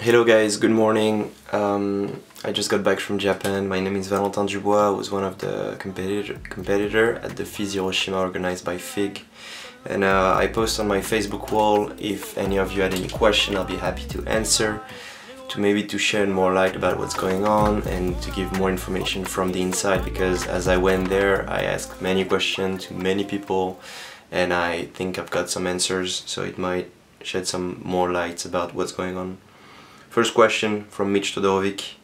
Hello guys, good morning. I just got back from Japan. My name is Valentin Dubois. I was one of the competitor at the Fise Hiroshima organized by Figg. And I post on my Facebook wall if any of you had any question. I'll be happy to answer, to shed more light about what's going on and to give more information from the inside, because as I went there I asked many questions to many people and I think I've got some answers, so it might shed some more light about what's going on. First question from Mitch Todorovic.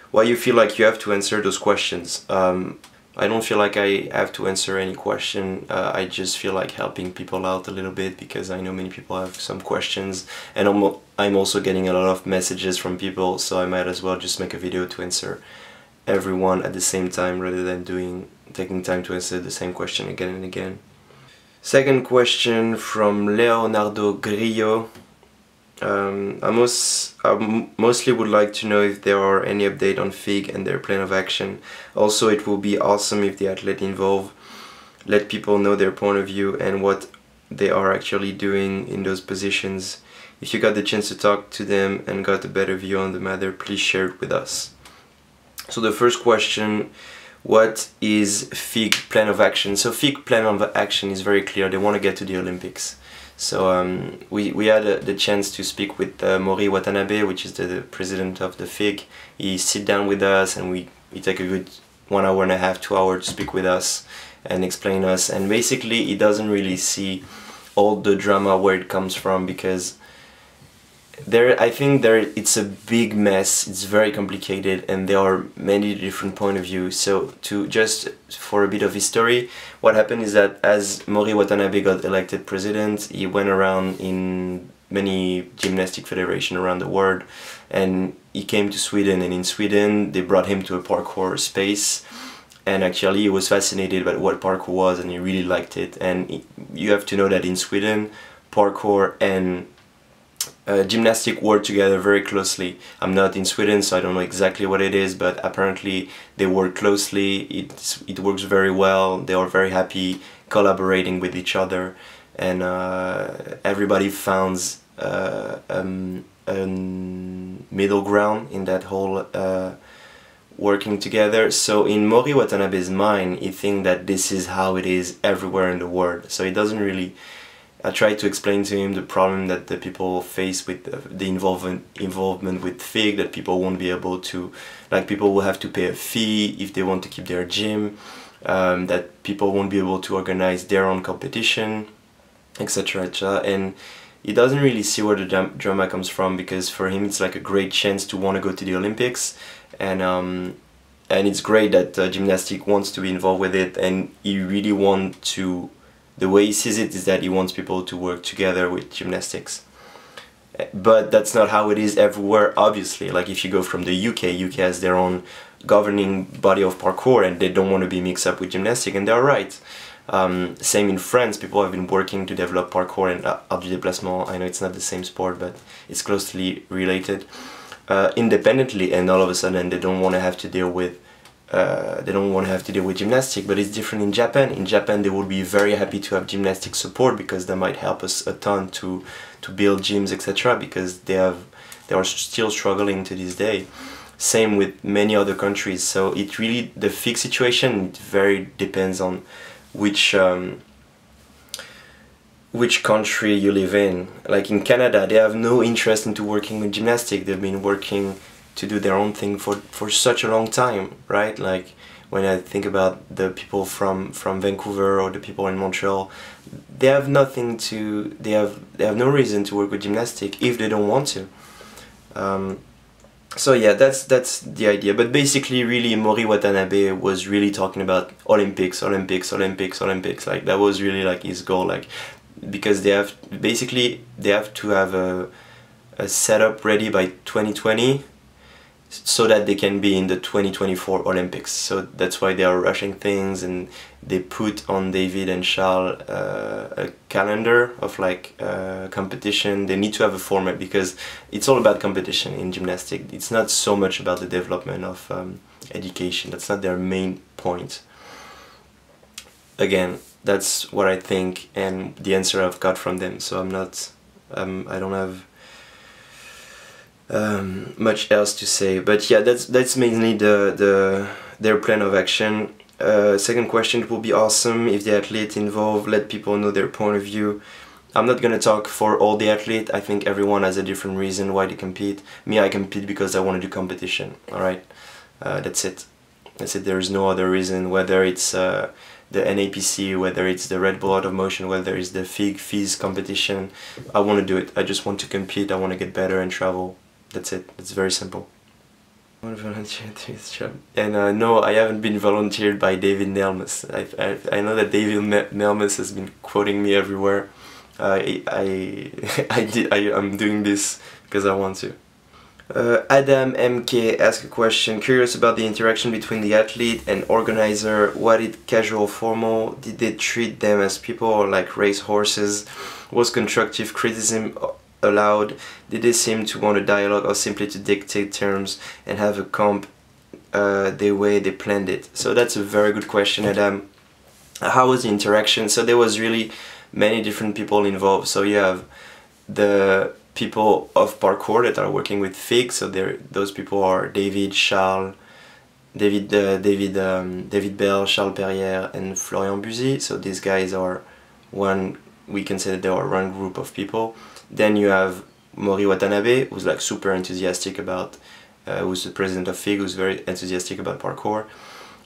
Why you feel like you have to answer those questions? I don't feel like I have to answer any question. I just feel like helping people out a little bit because I know many people have some questions, and I'm also getting a lot of messages from people, so I might as well just make a video to answer everyone at the same time rather than taking time to answer the same question again and again. Second question from Leonardo Grillo. I mostly would like to know if there are any update on Figg and their plan of action. Also, it will be awesome if the athlete involved let people know their point of view and what they are actually doing in those positions. If you got the chance to talk to them and got a better view on the matter, please share it with us. So the first question, what is Figg plan of action? So Figg plan of action is very clear. They want to get to the Olympics. So we had the chance to speak with Mori Watanabe, which is the president of the Figg. He sit down with us and we take a good 1 hour and a half, 2 hours to speak with us and explain us. And basically he doesn't really see all the drama where it comes from, because I think it's a big mess, it's very complicated and there are many different point of views. So just for a bit of history, what happened is that as Mori Watanabe got elected president, he went around in many gymnastic federations around the world and he came to Sweden, and in Sweden they brought him to a parkour space, and actually he was fascinated by what parkour was and he really liked it. And you have to know that in Sweden parkour and gymnastic work together very closely. I'm not in Sweden, so I don't know exactly what it is, but apparently they work closely. It works very well. They are very happy collaborating with each other, and everybody finds a middle ground in that whole working together. So in Mori Watanabe's mind, he thinks that this is how it is everywhere in the world. So he doesn't really. I tried to explain to him the problem that the people face with the involvement with Figg, that people won't be able to, like people will have to pay a fee if they want to keep their gym, that people won't be able to organize their own competition, etc. And he doesn't really see where the drama comes from, because for him it's like a great chance to want to go to the Olympics, and it's great that gymnastics wants to be involved with it, and he really wants to. The way he sees it is that he wants people to work together with gymnastics. But that's not how it is everywhere, obviously. Like if you go from the UK has their own governing body of parkour and they don't want to be mixed up with gymnastics, and they're right. Same in France, people have been working to develop parkour and art du déplacement. I know it's not the same sport, but it's closely related. Independently, and all of a sudden they don't want to have to deal with gymnastics, but it's different in Japan. In Japan they would be very happy to have gymnastic support, because that might help us a ton to build gyms, etc., because they are still struggling to this day. Same with many other countries. So it really, the Figg situation, it very depends on which country you live in. Like in Canada, they have no interest into working with gymnastics. They've been working to do their own thing for such a long time, right? Like when I think about the people from Vancouver or the people in Montreal, they have nothing to, they have no reason to work with gymnastics if they don't want to. So yeah, that's the idea. But basically, really, Mori Watanabe was really talking about Olympics. Like that was really like his goal, like, because they have to have a setup ready by 2020. So that they can be in the 2024 Olympics. So that's why they are rushing things, and they put on David and Charles a calendar of like competition. They need to have a format, because it's all about competition in gymnastics. It's not so much about the development of education. That's not their main point. Again, that's what I think and the answer I've got from them. So I don't have much else to say, but yeah, that's mainly their plan of action. Second question, it will be awesome if the athlete involved let people know their point of view. I'm not gonna talk for all the athletes. I think everyone has a different reason why they compete. Me, I compete because I want to do competition. All right, that's it. That's it. There is no other reason. Whether it's the NAPC, whether it's the Red Bull Out of Motion, whether it's the Fise competition, I want to do it. I just want to compete. I want to get better and travel. That's it. It's very simple. I want to volunteer to this job. And no, I haven't been volunteered by David Nelmus. I know that David Nelmus has been quoting me everywhere. I'm doing this because I want to. Adam MK asked a question, curious about the interaction between the athlete and organizer. Was it casual, formal? Did they treat them as people or like race horses? Was constructive criticism allowed? Did they seem to want a dialogue or simply to dictate terms and have a comp the way they planned it? So that's a very good question, Adam. How was the interaction? So there was really many different people involved. So you have the people of Parkour that are working with Figg. So those people are David, Charles, David Bell, Charles Perrier, and Florian Buzy. So these guys are we can say that they are one group of people. Then you have Mori Watanabe, who's like super enthusiastic about, who's the president of Figg, who's very enthusiastic about parkour.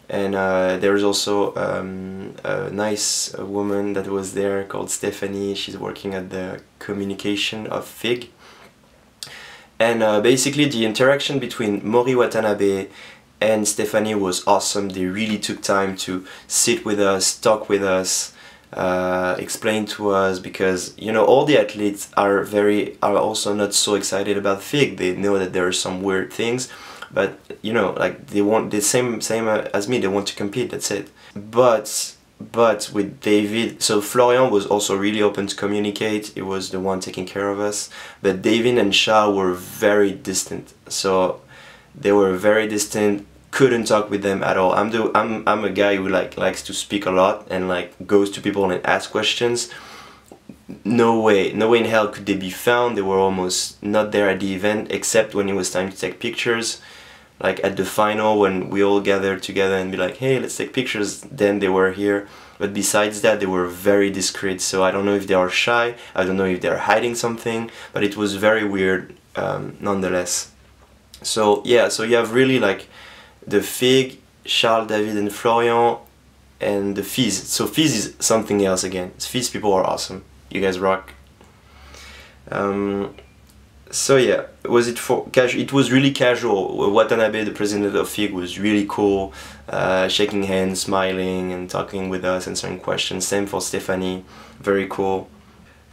And there's also a nice woman that was there called Stephanie. She's working at the communication of Figg. And basically the interaction between Mori Watanabe and Stephanie was awesome. They really took time to sit with us, talk with us, explain to us, because you know all the athletes are also not so excited about Figg. They know that there are some weird things, but you know, like they want the same as me. They want to compete. That's it. But with David, so Florian was also really open to communicate. He was the one taking care of us. But David and Charles were very distant. So they were very distant. Couldn't talk with them at all. I'm a guy who likes to speak a lot and like goes to people and ask questions. No way in hell could they be found. They were almost not there at the event, except when it was time to take pictures. Like at the final, when we all gathered together and be like, hey, let's take pictures, then they were here. But besides that, they were very discreet. So I don't know if they are shy, I don't know if they're hiding something, but it was very weird nonetheless. So yeah, so you have really like the Figg, Charles, David and Florian, and the Fise. So Fise is something else again. Fise people are awesome. You guys rock. So yeah, was it for casual? It was really casual. Watanabe, the president of Figg, was really cool, shaking hands, smiling, and talking with us, answering questions. Same for Stephanie, very cool.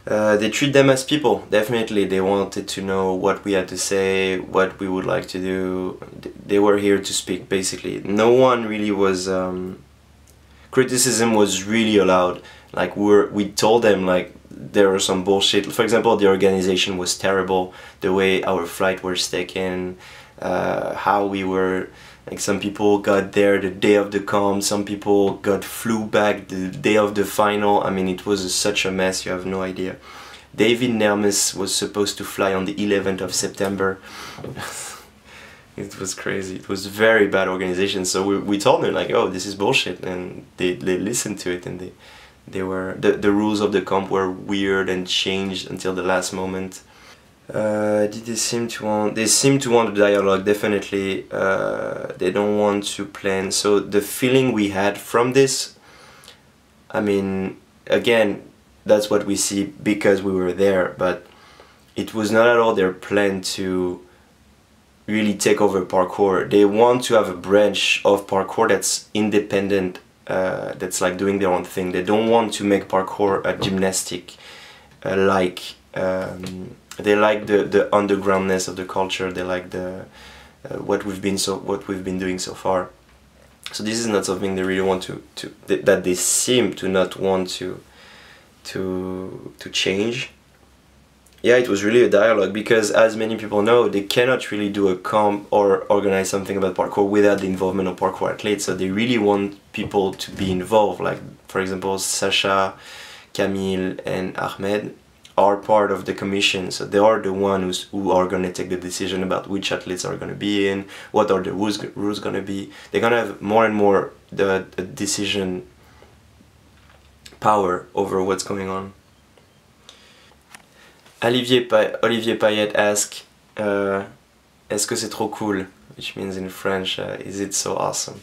They treat them as people, definitely. They wanted to know what we had to say, what we would like to do. They were here to speak, basically. No one really was... criticism was really allowed. Like we told them like there was some bullshit. For example, the organization was terrible. The way our flight was taken, how we were... Like some people got there the day of the comp, some people flew back the day of the final. I mean, it was such a mess, you have no idea. David Nelmus was supposed to fly on the 11th of September. It was crazy. It was very bad organization. So we told them like, oh, this is bullshit, and they listened to it, and the rules of the comp were weird and changed until the last moment. Did they seem to want? They seem to want a dialogue, definitely. They don't want to plan. So the feeling we had from this, I mean, again, that's what we see because we were there, but it was not at all their plan to really take over parkour. They want to have a branch of parkour that's independent, that's like doing their own thing. They don't want to make parkour a gymnastic, they like the undergroundness of the culture. They like the what we've been doing so far. So this is not something they really want that they seem to not want to change. Yeah, it was really a dialogue because, as many people know, they cannot really do a comp or organize something about parkour without the involvement of parkour athletes. So they really want people to be involved. Like for example, Sasha, Camille, and Ahmed are part of the commission, so they are the ones who are going to take the decision about which athletes are going to be in, what are the rules going to be. They're going to have more and more the decision power over what's going on. Olivier Payet asks, est-ce que c'est trop cool? Which means in French, is it so awesome?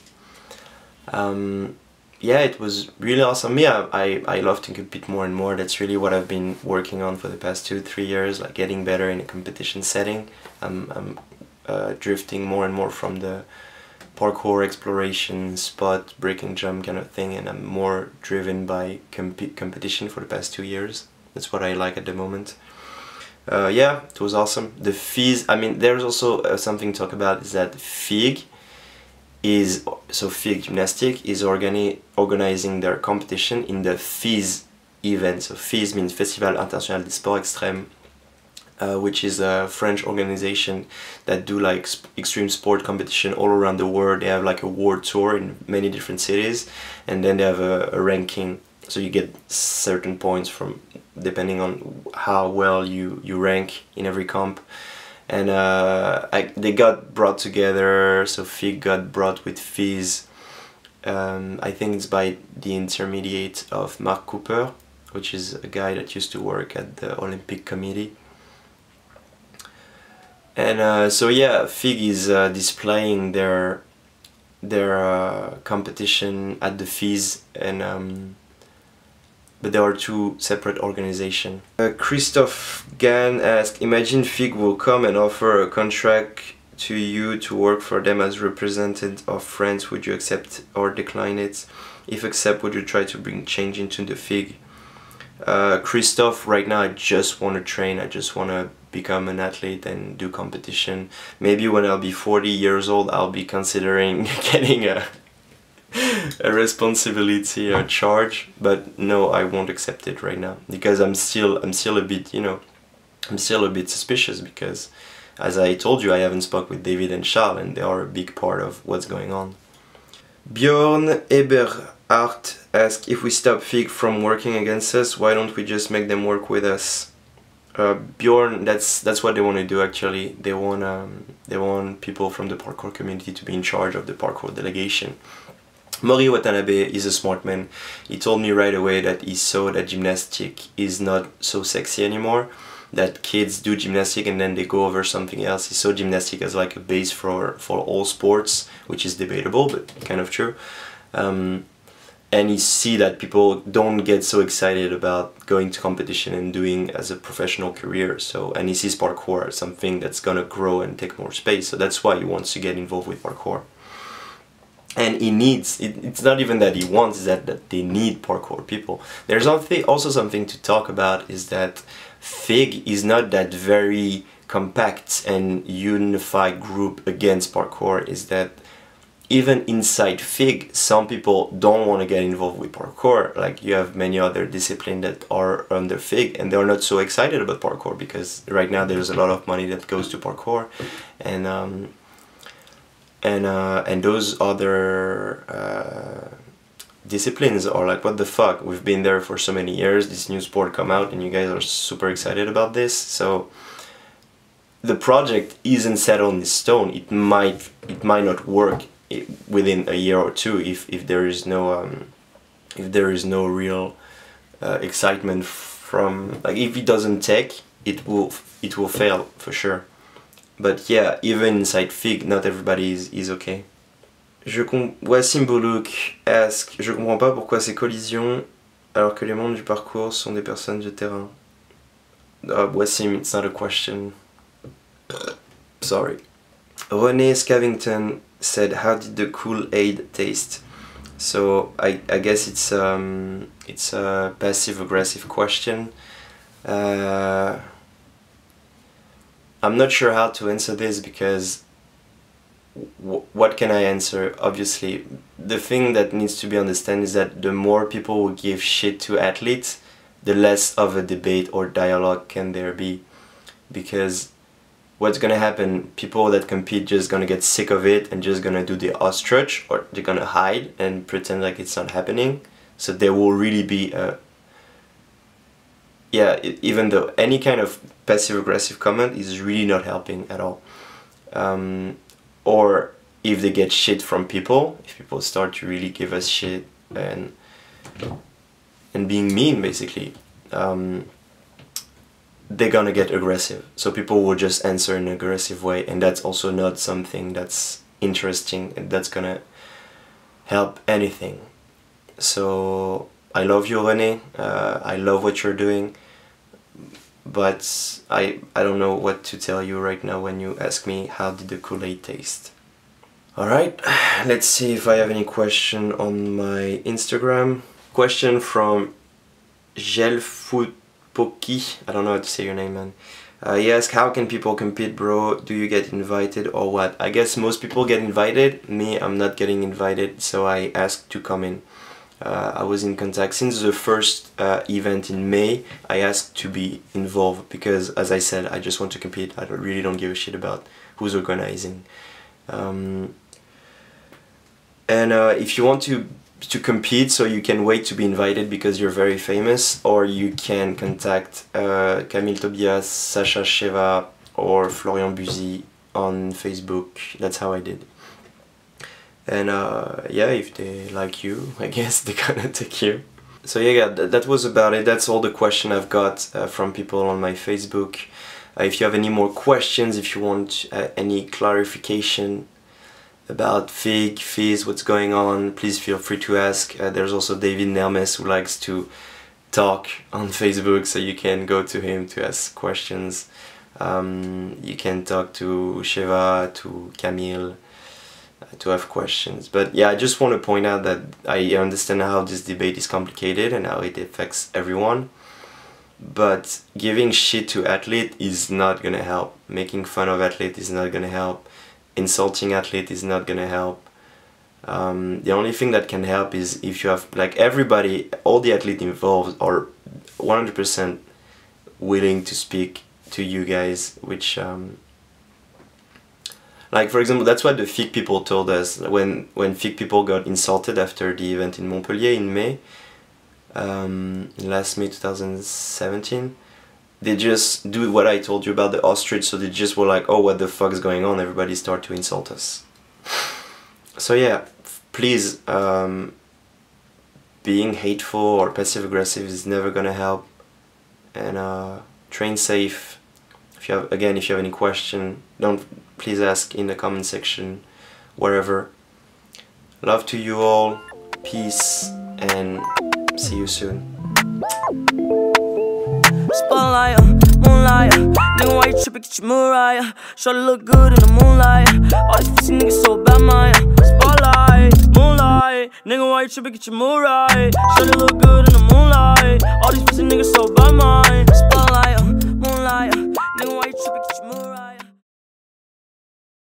Yeah, it was really awesome. Yeah, I love to compete more and more. That's really what I've been working on for the past 2-3 years, like getting better in a competition setting. I'm drifting more and more from the parkour exploration, spot, breaking jump kind of thing, and I'm more driven by competition for the past 2 years. That's what I like at the moment. Yeah, it was awesome. The Fise, I mean, there's also something to talk about, is that Figg is, so Figg Gymnastic is organizing their competition in the Fise event. So Fise means Festival International des Sports Extrêmes, which is a French organization that do like extreme sport competition all around the world. They have like a world tour in many different cities, and then they have a ranking. So you get certain points from depending on how well you rank in every comp. And they got brought together, so Figg got brought with Fise. I think it's by the intermediate of Mark Cooper, which is a guy that used to work at the Olympic Committee. And so yeah, Figg is displaying their competition at the Fise, and but there are two separate organizations. Christophe Gann asked, imagine Figg will come and offer a contract to you to work for them as representative of France. Would you accept or decline it? If accept, would you try to bring change into the Figg? Christophe, right now I just want to train. I just want to become an athlete and do competition. Maybe when I'll be 40 years old, I'll be considering getting a responsibility or charge, but no, I won't accept it right now, because I'm still a bit, you know, I'm still a bit suspicious, because as I told you, I haven't spoke with David and Charles, and they are a big part of what's going on. Bjorn Eberhardt asked, if we stop Figg from working against us, why don't we just make them work with us? Bjorn, that's what they want to do actually. They want people from the parkour community to be in charge of the parkour delegation. Mori Watanabe is a smart man. He told me right away that he saw that gymnastic is not so sexy anymore, that kids do gymnastic and then they go over something else. He saw gymnastic as like a base for all sports, which is debatable, but kind of true. And he see that people don't get so excited about going to competition and doing as a professional career. So, and he sees parkour as something that's gonna grow and take more space. So that's why he wants to get involved with parkour. And he needs, it's not even that he wants, it's that they need parkour people. There's also something to talk about, is that Figg is not that very compact and unified group against parkour. Is that even inside Figg, some people don't want to get involved with parkour. Like you have many other disciplines that are under Figg and they're not so excited about parkour, because right now there's a lot of money that goes to parkour, and those other disciplines are like, what the fuck, we've been there for so many years, this new sport come out and you guys are super excited about this. So the project isn't set in stone. It might not work within a year or two if there is no real excitement from, like, if it doesn't take, it will fail for sure. But yeah, even inside Figg, not everybody is okay. Wassim Boulouk ask, je comprends pas pourquoi ces collisions alors que les membres du parcours sont des personnes de terrain. Wassim, it's not a question. Sorry. René Scavington said, how did the Kool-Aid taste? So I guess it's a passive-aggressive question. I'm not sure how to answer this, because what can I answer? Obviously, the thing that needs to be understood is that the more people will give shit to athletes, the less of a debate or dialogue can there be. Because what's gonna happen, people that compete just gonna get sick of it and just gonna do the ostrich, or they're gonna hide and pretend like it's not happening. So there will really be yeah, even though any kind of passive-aggressive comment is really not helping at all. Or if they get shit from people, if people start to really give us shit and being mean, basically, they're gonna get aggressive. So people will just answer in an aggressive way, and that's also not something that's interesting and that's gonna help anything. So I love you, René. I love what you're doing, but I don't know what to tell you right now when you ask me how did the Kool-Aid taste. Alright, let's see if I have any question on my Instagram. Question from Gelfootpoki. I don't know how to say your name, man. He asked, how can people compete, bro? Do you get invited or what? I guess most people get invited. Me, I'm not getting invited, so I asked to come in. I was in contact since the first event in May. I asked to be involved because, as I said, I just want to compete. I really don't give a shit about who's organizing. If you want to compete, so you can wait to be invited because you're very famous, or you can contact Camille Tobias, Sacha Sheva, or Florian Buzy on Facebook. That's how I did. And yeah, if they like you, I guess they're gonna take you. So yeah, that was about it. That's all the question I've got from people on my Facebook. If you have any more questions, if you want any clarification about Figg, Fise, what's going on, please feel free to ask. There's also David Nermes who likes to talk on Facebook, so you can go to him to ask questions. You can talk to Sheva, to Camille, to have questions. But yeah, I just want to point out that I understand how this debate is complicated and how it affects everyone. But giving shit to athlete is not gonna help. Making fun of athlete is not gonna help. Insulting athlete is not gonna help. The only thing that can help is if you have, like, everybody, all the athletes involved are 100% willing to speak to you guys, which like, for example, that's what the Figg people told us when Figg people got insulted after the event in Montpellier in May, last May 2017. They just do what I told you about the ostrich, so they just were like, oh, what the fuck is going on? Everybody start to insult us. So yeah, please, being hateful or passive-aggressive is never gonna help. And train safe. If you have any question, please ask in the comment section, wherever. Love to you all, peace, and see you soon. Spotlight, moonlight, nigga, why you trippin', get your Mariah. Shorty look good in the moonlight. All these pussy niggas so bad, Maya. Spotlight, moonlight, nigga, why you trippin', get your Mariah. Shorty look good